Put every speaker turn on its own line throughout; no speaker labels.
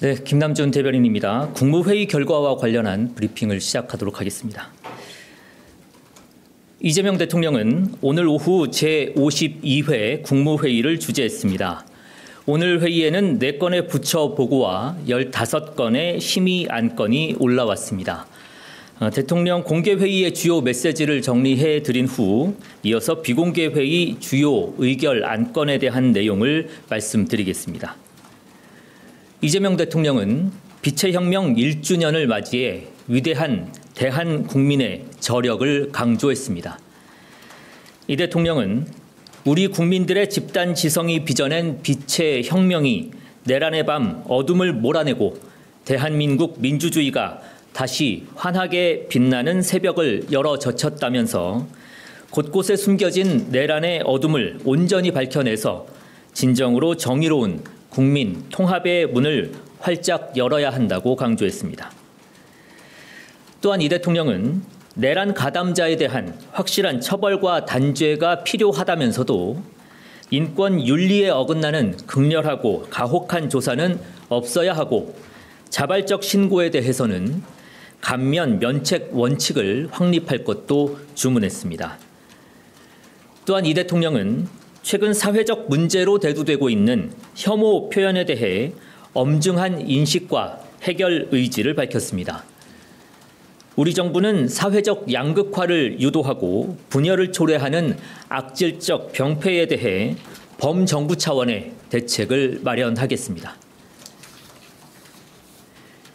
네, 김남준 대변인입니다. 국무회의 결과와 관련한 브리핑을 시작하도록 하겠습니다. 이재명 대통령은 오늘 오후 제52회 국무회의를 주재했습니다. 오늘 회의에는 4건의 부처 보고와 15건의 심의 안건이 올라왔습니다. 대통령 공개회의의 주요 메시지를 정리해 드린 후 이어서 비공개회의 주요 의결 안건에 대한 내용을 말씀드리겠습니다. 이재명 대통령은 빛의 혁명 1주년을 맞이해 위대한 대한국민의 저력을 강조했습니다. 이 대통령은 우리 국민들의 집단 지성이 빚어낸 빛의 혁명이 내란의 밤 어둠을 몰아내고 대한민국 민주주의가 다시 환하게 빛나는 새벽을 열어젖혔다면서 곳곳에 숨겨진 내란의 어둠을 온전히 밝혀내서 진정으로 정의로운 국민 통합의 문을 활짝 열어야 한다고 강조했습니다. 또한 이 대통령은 내란 가담자에 대한 확실한 처벌과 단죄가 필요하다면서도 인권 윤리에 어긋나는 극렬하고 가혹한 조사는 없어야 하고 자발적 신고에 대해서는 감면 면책 원칙을 확립할 것도 주문했습니다. 또한 이 대통령은 최근 사회적 문제로 대두되고 있는 혐오 표현에 대해 엄중한 인식과 해결 의지를 밝혔습니다. 우리 정부는 사회적 양극화를 유도하고 분열을 초래하는 악질적 병폐에 대해 범정부 차원의 대책을 마련하겠습니다.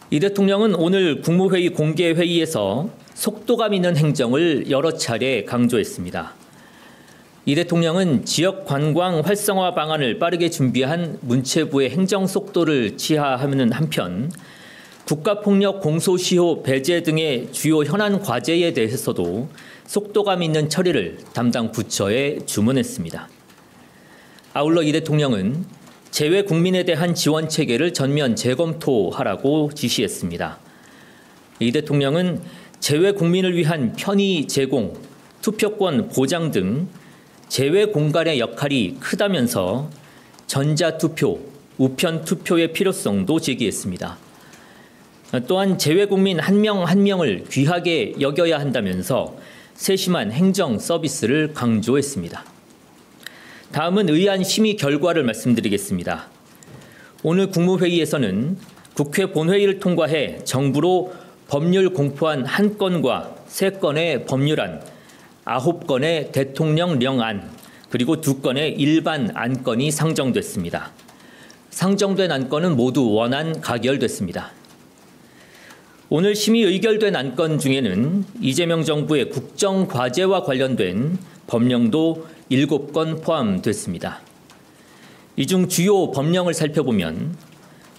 이 대통령은 오늘 국무회의 공개회의에서 속도감 있는 행정을 여러 차례 강조했습니다. 이 대통령은 지역 관광 활성화 방안을 빠르게 준비한 문체부의 행정 속도를 치하하는 한편 국가폭력 공소시효 배제 등의 주요 현안 과제에 대해서도 속도감 있는 처리를 담당 부처에 주문했습니다. 아울러 이 대통령은 재외 국민에 대한 지원 체계를 전면 재검토하라고 지시했습니다. 이 대통령은 재외 국민을 위한 편의 제공, 투표권 보장 등 재외 공간의 역할이 크다면서 전자투표, 우편투표의 필요성도 제기했습니다. 또한 재외 국민 한 명 한 명을 귀하게 여겨야 한다면서 세심한 행정 서비스를 강조했습니다. 다음은 의안 심의 결과를 말씀드리겠습니다. 오늘 국무회의에서는 국회 본회의를 통과해 정부로 법률 공포안 1건과 3건의 법률안, 9건의 대통령령안, 그리고 2건의 일반 안건이 상정됐습니다. 상정된 안건은 모두 원안 가결됐습니다. 오늘 심의 의결된 안건 중에는 이재명 정부의 국정과제와 관련된 법령도 7건 포함됐습니다. 이 중 주요 법령을 살펴보면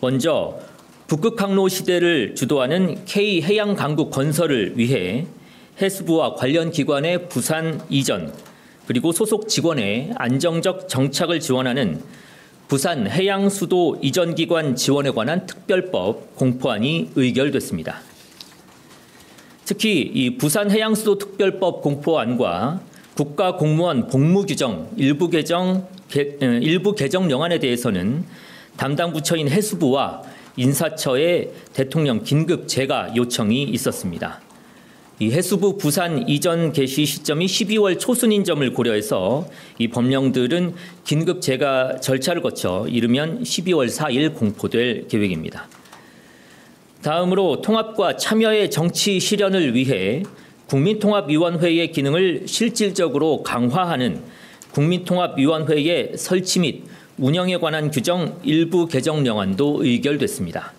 먼저 북극항로 시대를 주도하는 K해양강국 건설을 위해 해수부와 관련 기관의 부산 이전, 그리고 소속 직원의 안정적 정착을 지원하는 부산 해양수도 이전기관 지원에 관한 특별법 공포안이 의결됐습니다. 특히 이 부산 해양수도 특별법 공포안과 국가공무원 복무규정 일부 개정령안에 대해서는 담당 부처인 해수부와 인사처에 대통령 긴급 재가 요청이 있었습니다. 이 해수부 부산 이전 개시 시점이 12월 초순인 점을 고려해서 이 법령들은 긴급 재가 절차를 거쳐 이르면 12월 4일 공포될 계획입니다. 다음으로 통합과 참여의 정치 실현을 위해 국민통합위원회의 기능을 실질적으로 강화하는 국민통합위원회의 설치 및 운영에 관한 규정 일부 개정령안도 의결됐습니다.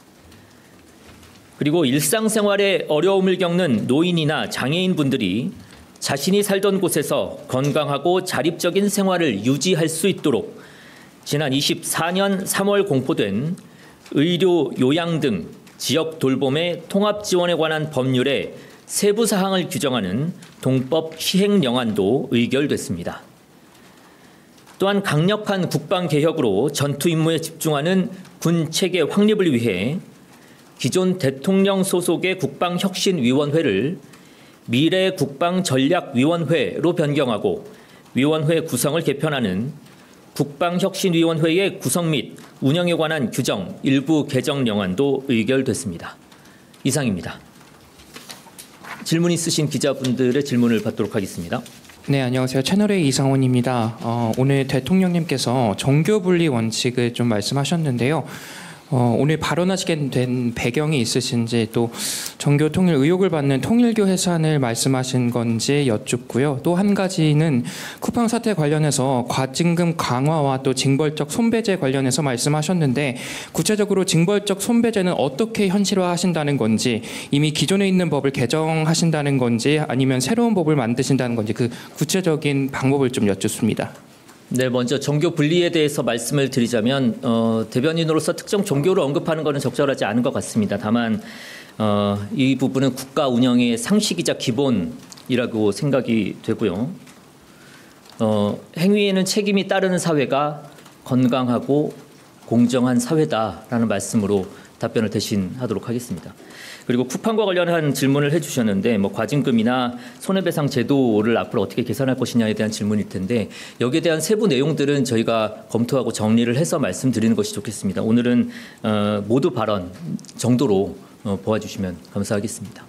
그리고 일상생활에 어려움을 겪는 노인이나 장애인분들이 자신이 살던 곳에서 건강하고 자립적인 생활을 유지할 수 있도록 지난 24년 3월 공포된 의료, 요양 등 지역 돌봄의 통합 지원에 관한 법률의 세부 사항을 규정하는 동법 시행령안도 의결됐습니다. 또한 강력한 국방개혁으로 전투 임무에 집중하는 군 체계 확립을 위해 기존 대통령 소속의 국방혁신위원회를 미래국방전략위원회로 변경하고 위원회 구성을 개편하는 국방혁신위원회의 구성 및 운영에 관한 규정 일부 개정 령안도 의결됐습니다. 이상입니다. 질문 있으신 기자분들의 질문을 받도록 하겠습니다.
네, 안녕하세요. 채널A 이상원입니다. 오늘 대통령님께서 정교분리 원칙을 좀 말씀하셨는데요. 오늘 발언하시게 된 배경이 있으신지, 또 정교 통일 의혹을 받는 통일교 해산을 말씀하신 건지 여쭙고요. 또 한 가지는 쿠팡 사태 관련해서 과징금 강화와 또 징벌적 손배제 관련해서 말씀하셨는데, 구체적으로 징벌적 손배제는 어떻게 현실화하신다는 건지, 이미 기존에 있는 법을 개정하신다는 건지, 아니면 새로운 법을 만드신다는 건지, 그 구체적인 방법을 좀 여쭙습니다.
네, 먼저 종교 분리에 대해서 말씀을 드리자면 대변인으로서 특정 종교를 언급하는 것은 적절하지 않은 것 같습니다. 다만 이 부분은 국가 운영의 상식이자 기본이라고 생각이 되고요. 행위에는 책임이 따르는 사회가 건강하고 공정한 사회다라는 말씀으로 답변을 대신하도록 하겠습니다. 그리고 쿠팡과 관련한 질문을 해주셨는데, 과징금이나 손해배상 제도를 앞으로 어떻게 개선할 것이냐에 대한 질문일 텐데, 여기에 대한 세부 내용들은 저희가 검토하고 정리를 해서 말씀드리는 것이 좋겠습니다. 오늘은 모두 발언 정도로 보아주시면 감사하겠습니다.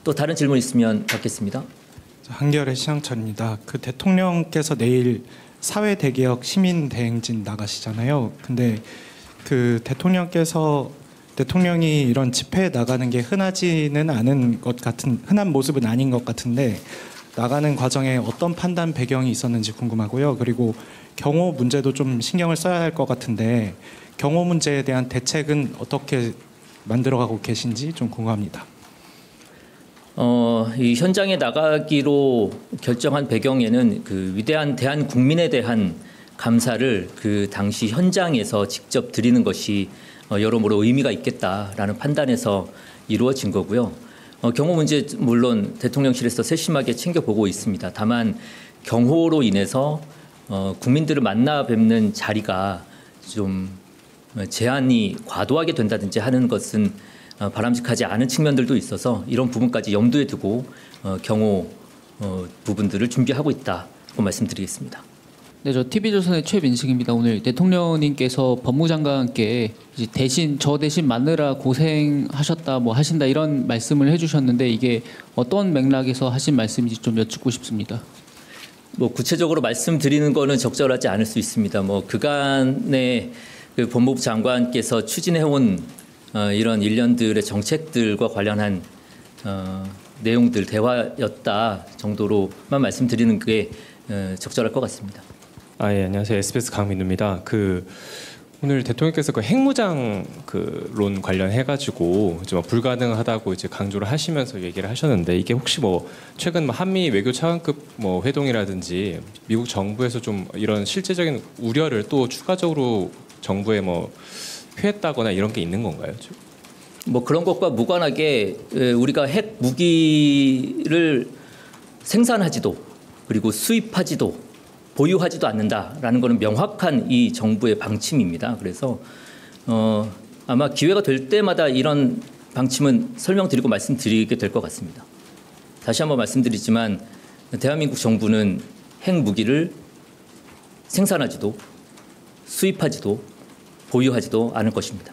또 다른 질문 있으면 받겠습니다.
한겨레 시향철입니다. 그 대통령께서 내일 사회 대개혁 시민 대행진 나가시잖아요. 근데 그 대통령이 이런 집회에 나가는 게 흔하지는 않은 것 같은, 흔한 모습은 아닌 것 같은데, 나가는 과정에 어떤 판단 배경이 있었는지 궁금하고요. 그리고 경호 문제도 좀 신경을 써야 할 것 같은데, 경호 문제에 대한 대책은 어떻게 만들어가고 계신지 좀 궁금합니다.
이 현장에 나가기로 결정한 배경에는 그 위대한 대한국민에 대한 감사를 그 당시 현장에서 직접 드리는 것이 여러모로 의미가 있겠다라는 판단에서 이루어진 거고요. 경호 문제 물론 대통령실에서 세심하게 챙겨보고 있습니다. 다만 경호로 인해서 국민들을 만나 뵙는 자리가 좀 제한이 과도하게 된다든지 하는 것은 바람직하지 않은 측면들도 있어서 이런 부분까지 염두에 두고 경호 부분들을 준비하고 있다고 말씀드리겠습니다.
네, 저 TV조선의 최민식입니다. 오늘 대통령님께서 법무장관께 이제 저 대신 마느라 고생하셨다, 하신다 이런 말씀을 해주셨는데, 이게 어떤 맥락에서 하신 말씀인지 좀 여쭙고 싶습니다.
구체적으로 말씀드리는 거는 적절하지 않을 수 있습니다. 그간의 그 법무부 장관께서 추진해온 이런 일련들의 정책들과 관련한 내용들 대화였다 정도로만 말씀드리는 게 적절할 것 같습니다.
예, 안녕하세요. SBS 강민우입니다. 오늘 대통령께서 핵무장 론 관련해가지고 불가능하다고 이제 강조를 하시면서 얘기를 하셨는데, 이게 혹시 최근 한미 외교 차관급 회동이라든지 미국 정부에서 좀 이런 실제적인 우려를 또 추가적으로 정부에 표했다거나 이런 게 있는 건가요?
그런 것과 무관하게 우리가 핵 무기를 생산하지도 그리고 수입하지도 보유하지도 않는다라는 것은 명확한 이 정부의 방침입니다. 그래서 아마 기회가 될 때마다 이런 방침은 설명드리고 말씀드리게 될 것 같습니다. 다시 한번 말씀드리지만 대한민국 정부는 핵 무기를 생산하지도 수입하지도 보유하지도 않을 것입니다.